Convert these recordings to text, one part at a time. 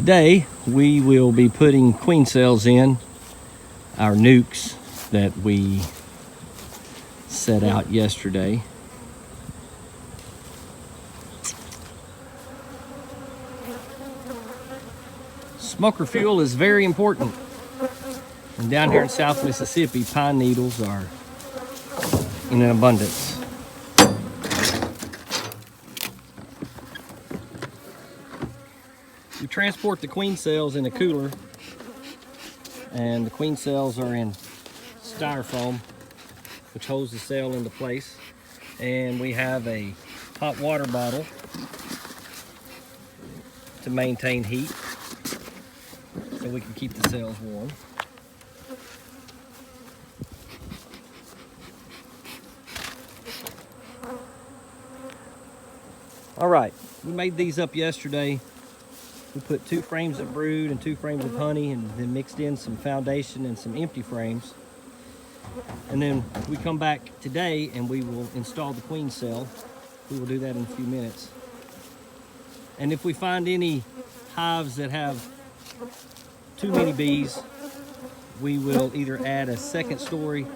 Today we will be putting queen cells in our nukes that we set out yesterday. Smoker fuel is very important. And down here in South Mississippi, pine needles are in abundance. We transport the queen cells in a cooler, and the queen cells are in styrofoam, which holds the cell into place. And we have a hot water bottle to maintain heat, so we can keep the cells warm. All right, we made these up yesterday. We put 2 frames of brood and 2 frames of honey, and then mixed in some foundation and some empty frames. And then we come back today and we will install the queen cell. We will do that in a few minutes. And if we find any hives that have too many bees, we will either add a second story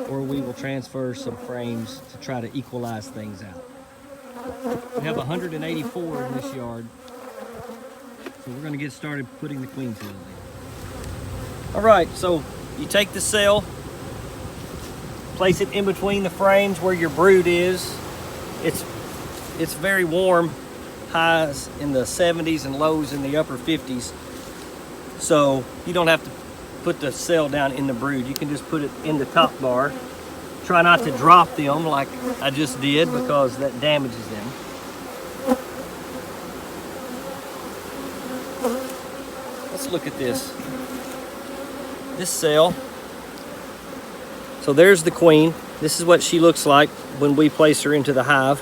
or we will transfer some frames to try to equalize things out. We have 184 in this yard. So we're going to get started putting the queen cells in. All right, so you take the cell, place it in between the frames where your brood is. It's very warm, highs in the 70s and lows in the upper 50s. So you don't have to put the cell down in the brood. You can just put it in the top bar. Try not to drop them like I just did, because that damages them. Let's look at this cell. So there's the queen. This is what she looks like when we place her into the hive,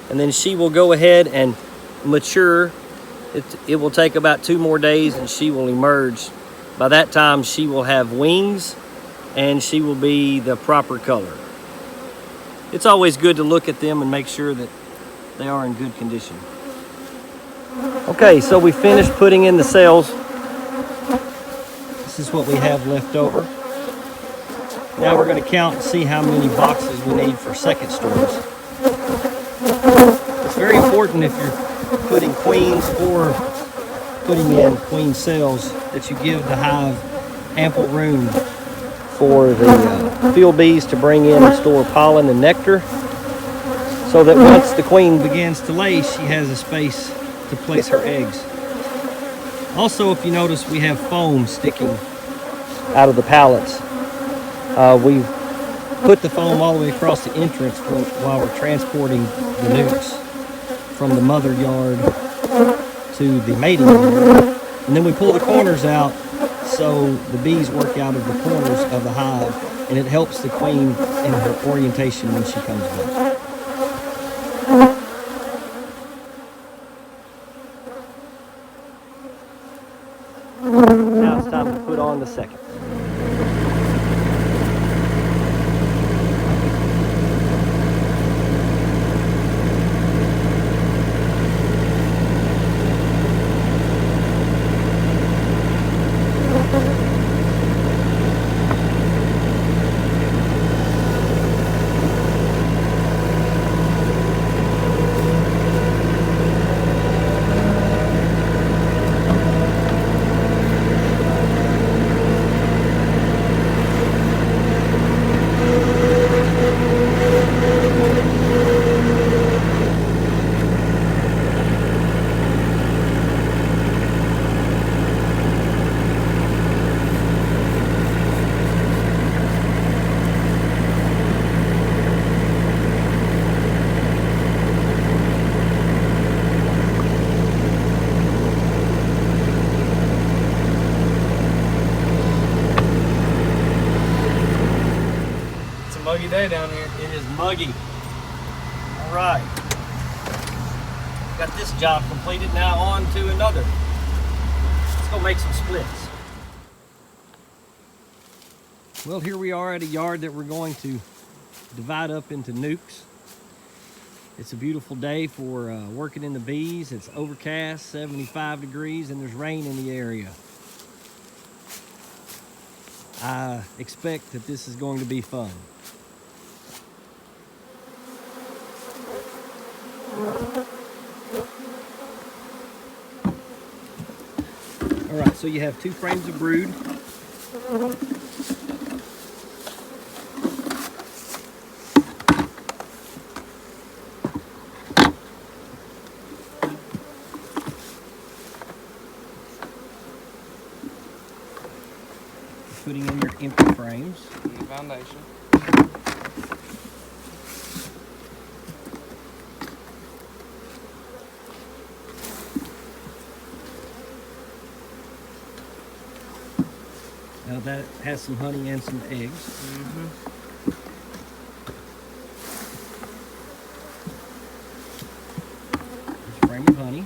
and then she will go ahead and mature. It will take about 2 more days and she will emerge. By that time she will have wings and she will be the proper color. It's always good to look at them and make sure that they are in good condition. Okay, so we finished putting in the cells. This is what we have left over. Now we're going to count and see how many boxes we need for second stores. It's very important if you're putting queens or putting in queen cells that you give the hive ample room for the field bees to bring in and store pollen and nectar, so that once the queen begins to lay, she has a space to place her eggs. Also, if you notice, we have foam sticking out of the pallets. We put the foam all the way across the entrance while we're transporting the nukes from the mother yard to the mating yard. And then we pull the corners out so the bees work out of the corners of the hive, and it helps the queen in her orientation when she comes back. Now it's time to put on the second. Muggy day down here. It is muggy. All right. Got this job completed. Now on to another. Let's go make some splits. Well, here we are at a yard that we're going to divide up into nukes. It's a beautiful day for working in the bees. It's overcast, 75 degrees, and there's rain in the area. I expect that this is going to be fun. All right, so you have 2 frames of brood. Putting in your empty frames. And the foundation. Now that has some honey and some eggs. There's a frame of honey.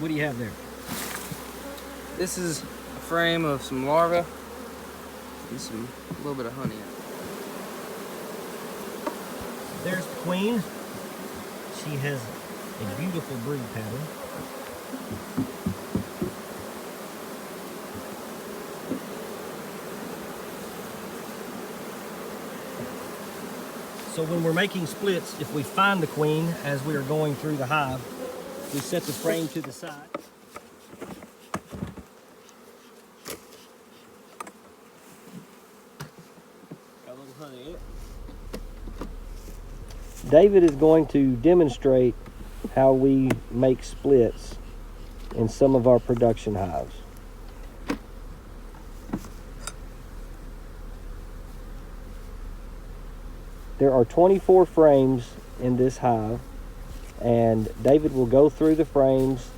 What do you have there? This is a frame of some larvae and a little bit of honey in it. There's the queen. She has a beautiful brood pattern. So when we're making splits, if we find the queen as we are going through the hive, we set the frame to the side. Got a little honey in it. David is going to demonstrate how we make splits in some of our production hives. There are 24 frames in this hive, and David will go through the frames,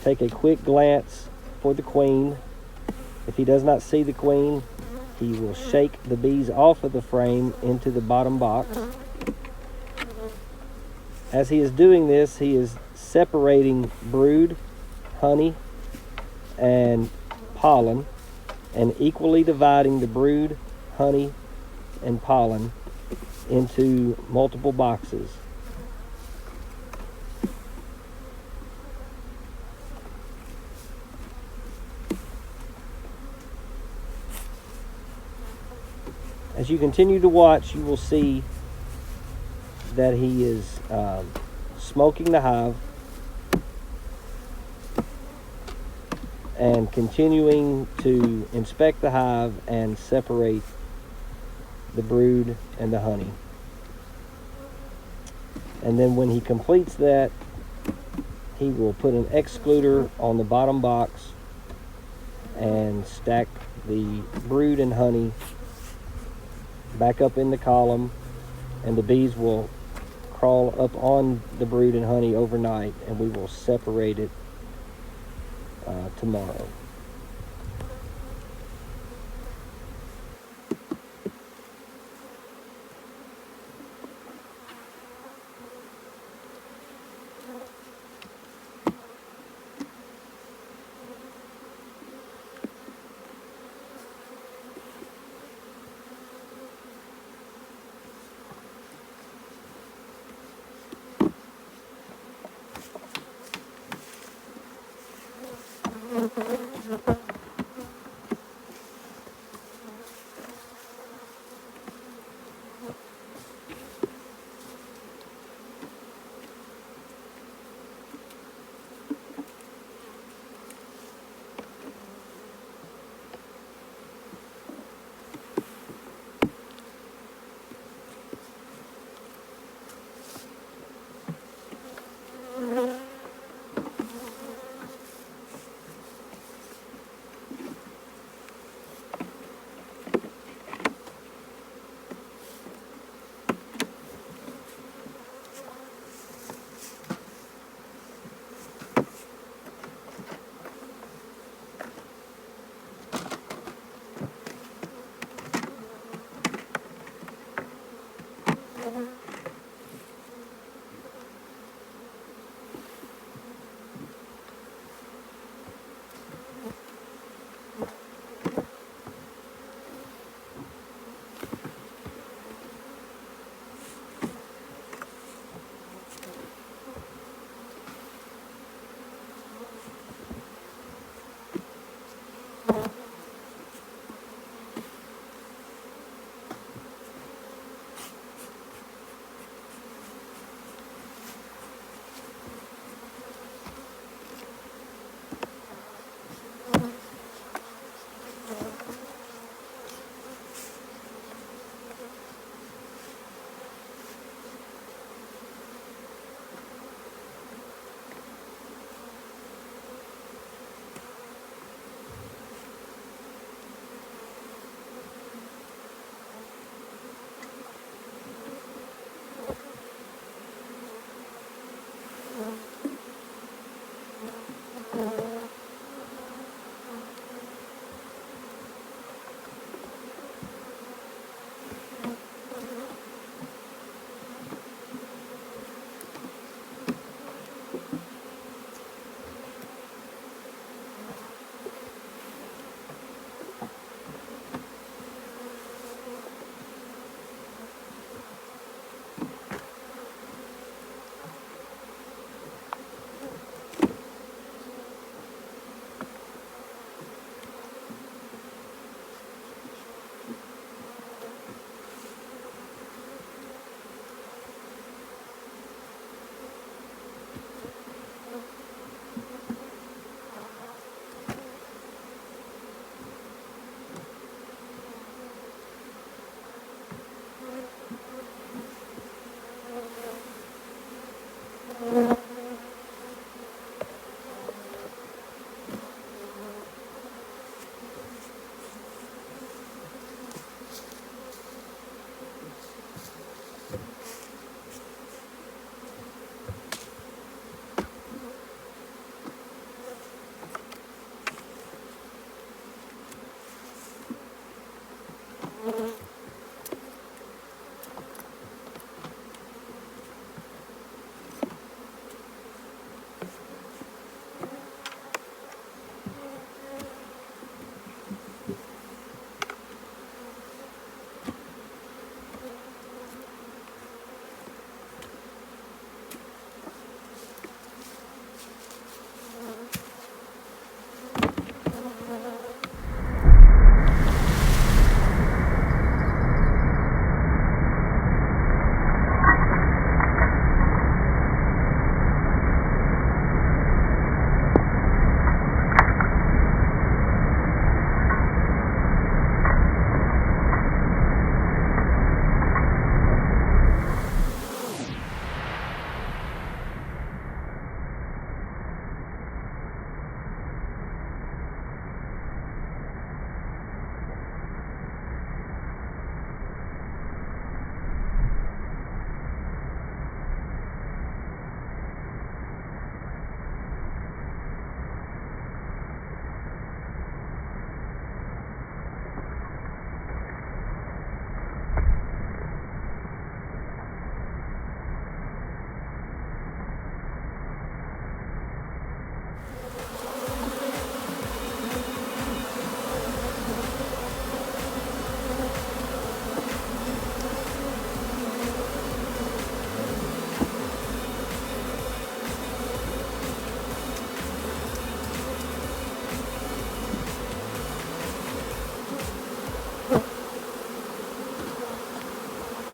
take a quick glance for the queen. If he does not see the queen, he will shake the bees off of the frame into the bottom box. As he is doing this, he is separating brood, honey, and pollen, and equally dividing the brood, honey, and pollen into multiple boxes. As you continue to watch, you will see that he is smoking the hive and continuing to inspect the hive and separate the brood and the honey. And then when he completes that, he will put an excluder on the bottom box and stack the brood and honey back up in the column, and the bees will crawl up on the brood and honey overnight, and we will separate it tomorrow.